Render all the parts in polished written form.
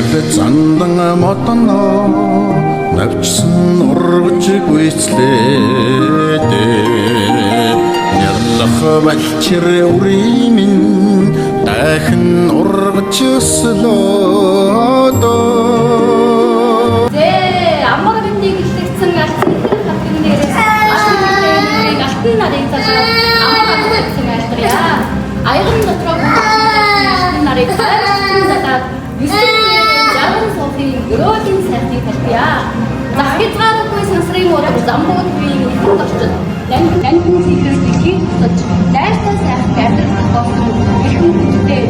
Эгэл зандан мотоно навчсан ургаж гүйцлээд нэрлэх балчир үрийн дахин ургаж өслөөд аммаг бинтийг илтгэсэн алтан хатны нэрээс алтан нарыг цаашаа аммаг илтгэсэн альтрия аяган дотроо алтан нарыг цаашаа Jarang sofi гөрөөгийн сайхныг тавья. Захицгааргүй сансрын мод замбууд бие тогтож нандин сэлрэлтийг хийж дайртай сайхан амьдрах болсон ихэнх хүчтэй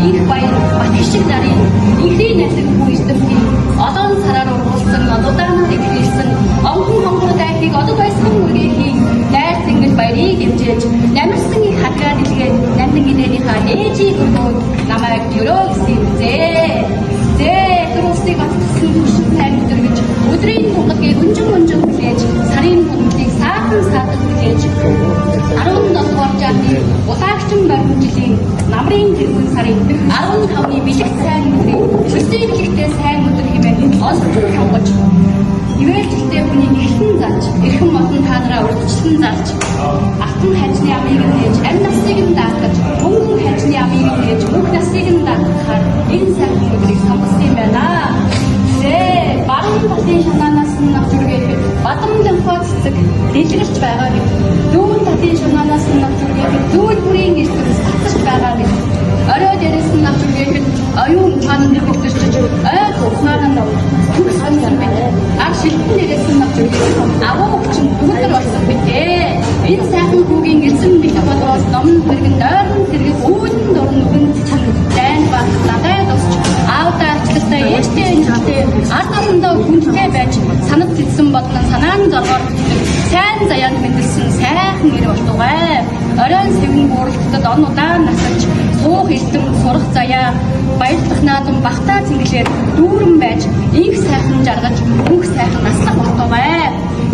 их баяр батгшиг нарын ихрийн нэрлэг бүждэмтий одон сараар ургуулсан одоодаанаар ихлсэн онгон хонгор дайхийг одод байсан үргээхийг дайр тэнгэл баярыг хэмжээж намирсан их хатгаар дэлгээд нандин гинэнийхээ ээжийг өргөөд намайг өрөө гэсэн зээ тэрусыг атсан хүчин сайн өдрөж өдрийн тунгагийг өнжин хүлээж сарын тунгагийг саахан хүлээж 17 дугаар жааны улаагчин баруун жилийн намрын тэргүүн сарын 15-ны бэлэг сайн өдрийн өсөй бэлэгтэй сайн өдөр хэмээн олж явж ивэлжтэй хүний ихсэн зарж эрхэм модон таанараа урдчлан зарж алтан хажны амийг нээж амь насыг нь даатгаж мөнгөн хажны амийг нээж бүх насыг нь даатгахаар энэ сайн өдрийг сонгосон юм байна. Баруун талын шанаанаас нь навчургээд бадам лэмфод цэцэг дэлгэрч байгаа гэж дүүн талын шанаанаас нь навчургээд дүүн бүрийн эртнээс татсаж байгаа гэж орой дээрээс нь навчургээд оюун ухаан дээр хөвтөрч айх ухаанаа нөө түг сонирм байна. Шилтэн дээрээс нь навчургээд агуу хүчин бүгд болсон битээ. Энэ сайхан хүүгийн эзэн бит бодоос номн бэргэн дойрон зэрэг үүдэн дурн нүгэн дайн баг надад тусч аавда арчлалтай ээжтэй нэртэй ард олондоо хүнтэй байж санад зэтсэн бодлон санаан зоргоор сайн заяанд мэдэрсэн сайхан нэр болтугай. Оройн сэвэн бууралтад он удаан насаж суух эрдэм сурах заяа баярлах наадам бахтаа цэнгэлээр дүүрэн байж инх сайхан жаргаж бүх сайхан наслах болтугай.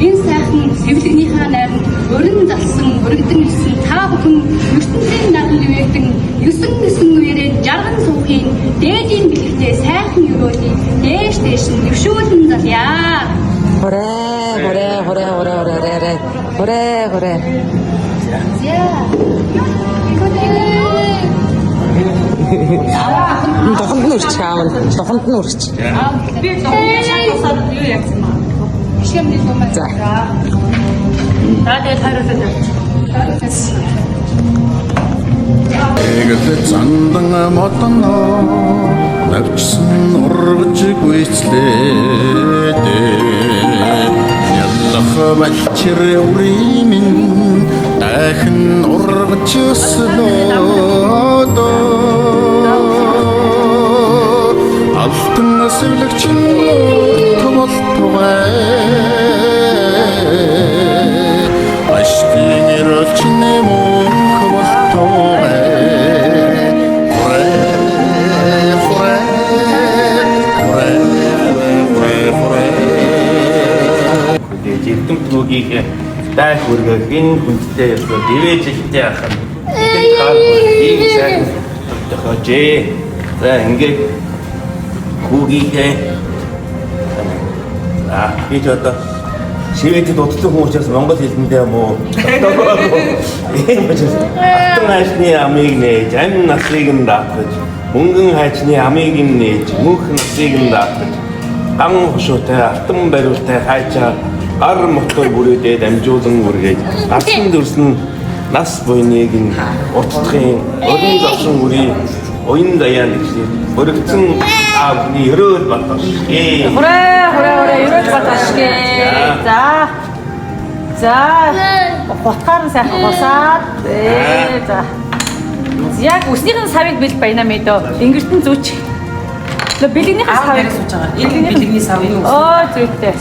Энэ сайхан сэвлэгнийхээ найранд өрн залсан өргөдөн ирсэн та бүхэн ертөнцийн нагал ивэгдэн 9 үерээ жарган суухын дээдийн бэлэгтэй сайхан өрөөний дээш нь дэвшүүлэн залъя. Хорэ. Дохонд нь үрч аав. Дохонд нь үрч. Би дохонд шатсаад юу яасан маа. Шимний юм байна. Дадэ харуулдаг. Эгэл зандан мотоно навчсан ургаж гүйцлээд нэрлэх балчир үрийн дахин ургаж өслөөд алтан сэвлэгчин томолтугай ашгийн ирэлчин мөнх болтугай Төгөөгийг дай хүргэх энэ хүнтэй дивэжлтэй ахад энэ ийм сайн тохиожээ. За ингээд хүүгийг би ч одоо шивэдэд удсан хүн учраас монгол хэлэндээ муу ийм учраас алтан хайчны амийг нээж амь насыг нь даатгаж мөнгөн хайчны амийг нь нээж мөнх насыг нь даатгаж ган хошуутай алтан бариултай хайчаа ар мотор бүрээдээ дамжуулан үргээд алтан дөрсөн нас буйныг нь утдахын өрн зовсон үрийн оюун даяан гэсэн өргөцсөн аавны өрөөл батгаш. Хорэ өрөөж батгашгээ. За. Готгаар сайхан босаад. За. Яг үснийхэн савыг бэлд байна мэдөө. Ингэртэн зүүч. Бэлэгний савыг сууж байгаа. Бэлэгний савыг юу? Оо зүйтэй.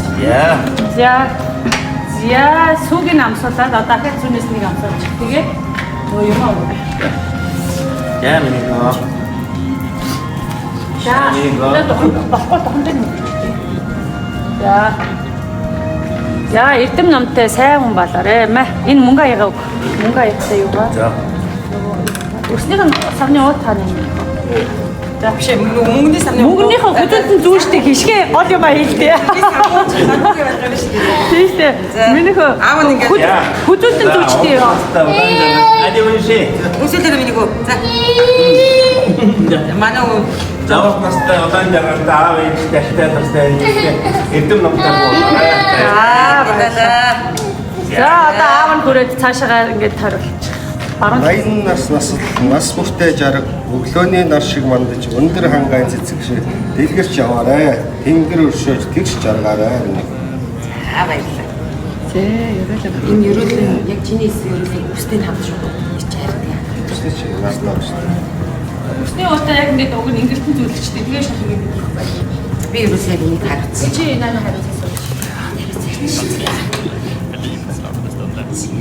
За сүүгийн амсуулаад одоо дахиад зүүнээс нэг амсуулж. Тэгээд нөө юм аа. Миний нөө. За эрдэм номтой сайн хүн болоорой. Энэ мөнгө аягаа мөнгө аягатай юу ба? За. Өснийх нь савны уут хааны. За Вообще мөнгөний сарны мөнгөнийхөө Хүзүүлсэн зүүштэй хишгээ гол юм хэлдэ. Тийшээ. Миний хөө аав нь ингээд хүзүүлсэн зүүштэй ёо. 아니 원시. 웃을 때는 이거 자 만화 저거 났다 어떤 자가 다 외치다 시다 이렇게 넘다고. 맞아 За одоо аав нь хүрээд цаашаа ингээд тариулж. Баруун 80 наснаас нас бүртээ жараг өглөөний нар шиг мандаж өндөр хангаан цэцэг шиг дэлгэрч яваарэ. Тэнгэр өршөөж тэгш жаргаарэ. 아 맛있어 зээ ерөөлөө. энэ ерөөлөө яг чиний ерөөлөө үстэй хамт шүү ичээрдэг Тэстэй чи наснаа шүү. Өсний уустаа яг ингээд уг нь ингэртэн зүйлчтэй тэгээ шалгыг юм байна. би ерөөсөө энийг харагдсан Чи нана хариуцсан.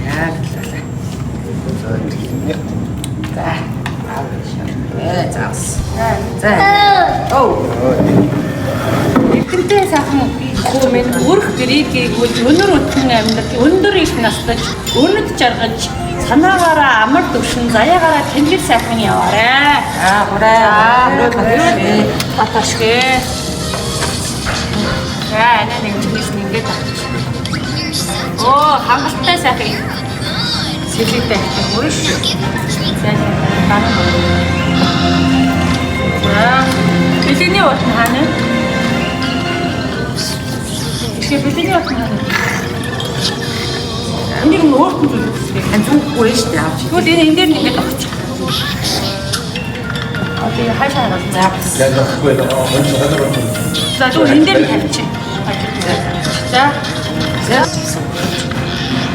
яг л За ирэх. за заас за оо Эрдэнтэй сайхан хөө минь өрх гэрээгийг өнөр өтгөн амьд өндөр их настаж өнөд жаргаж санаагаараа амар төвшин заяагаараа тэнгэр сайхан яваарэ. 그래 Таташгэ. За энэ нэг чинээс ингээд татчих. Оо хангалттай сайхан. Сэлгийтэй хөрш. Сайн байна. За бэлгэний утна хаана? Ихэ бэлгэний утна хаана? Энийг нь өөрт нь зүйлээ. 안 좋고 해시대 아버지 Тэгвэл энэ дээр нэг ингээд авчих. 어디 하셔야 하나? 내가 그거에다 먼저 가져가. 자, 좀 인대를 잡지. 자,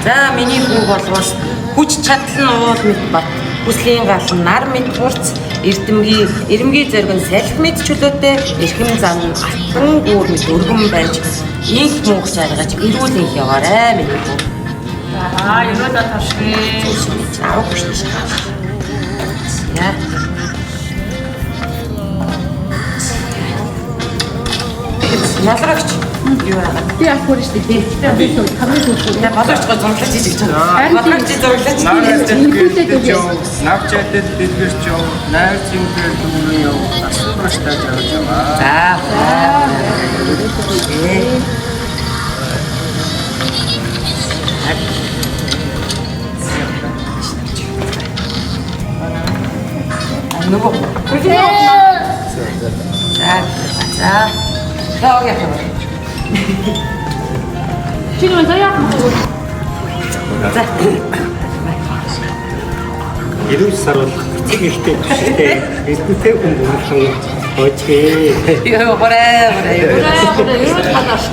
за миний хүү болвол хүч чадал нь уул мэт бат хүслийн гал нь нар мэт хурц эрдэмгийн зориг нь салхи мэт чөлөөтэй эрхэм зам алтан гүүр мэт өргөн байж инх мөнх жаргаж эрүүл инх яваарэ миний хүү 자, 이러다 다시. авах хүчтэй шиг яа Налрагч юу яагаад Би ахвар штэ. Камер зүгт. я боловч гоо зурлаж хийж байгаа. Налрагч зурлаж Навчаатай дэлгэрч яв. Найр зингээр дүүрэн яв. Асуураштай жаргаж яваа. за нөгөө за тоо яах вэ 지금은 저희 학교 за 90 сар бол цэг ихтэй төштэй эрдэнэтэй хүн бүрсэн очгээ. ёо борэ 이러다 다시.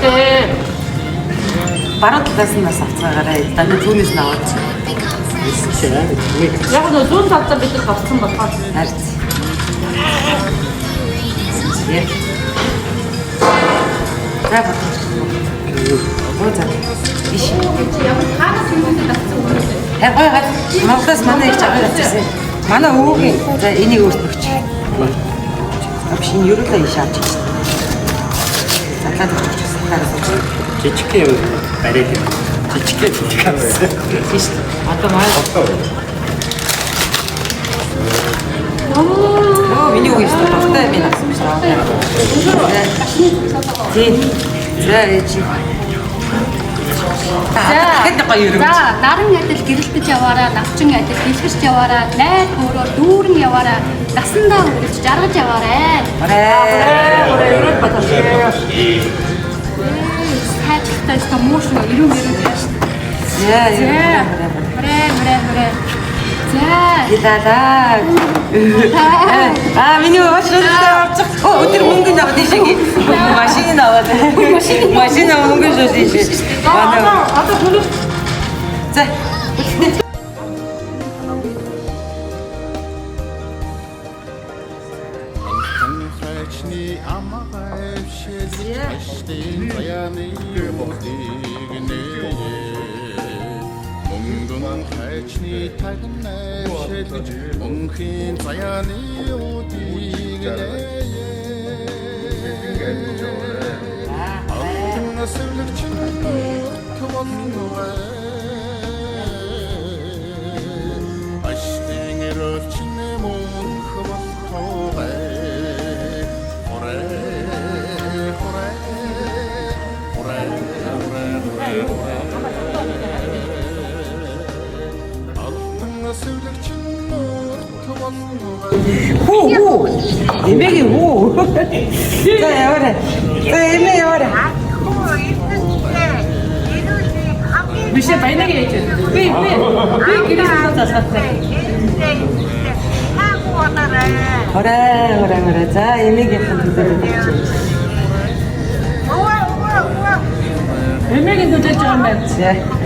баруун талаас нь бас авцгаагаарай даны зүүнээс нь аваад Яг нь зүүн тавцаа бид нар гарсан болохоор. харц за бодож иш Яг ханаас хүмүүсээ татсан хүмүүс. гой гад Монголоос манай их жагаа авчихсан манай өвөгийн за энийг өөрт өгч авшин ерөөлөө иш авч задлаад өгчихсэн Жижиг юм барай л. Жижиг авсан. тийш одоо маа миний үеэс дуртай би насан биш аа. Тийм. За чи. Хэд гоё юм. За, наран адил гэрэлтэж яваараа, навчин адил дэлгэрч яваараа, найр хөөрөөр дүүрэн яваараа, насандаа үргэлж жаргаж яваарэ. 이러다 다시. Хайртай стомошно ирүүн тааш. Яа. Хүрээ. За. Идалаа. миний машинаа авчих. Өдөр мөнгө аваад тийшээ. Машин аваад. Машин мөнгө шүү тийшээ. 아까 보는 За. хайчны амаавшил аштын баяны мотигнэ мөнгөн хайчны тагнашил мөнхийн баяны мотигнэ алтан сэвлэгч төвөннөө аштын эрөвчнэ мөнх болтогай нэсвлэгч нүрт болно. Хүү. Эмээгийн хүү. За яваарай. За эмээ яваарай. Бишээ баянаагийн ээж. Би гэрээс засгатай. Орой. За эмээгийн төлөөлөж байна. Эмээгийн төлөөлж байгаа юм байна.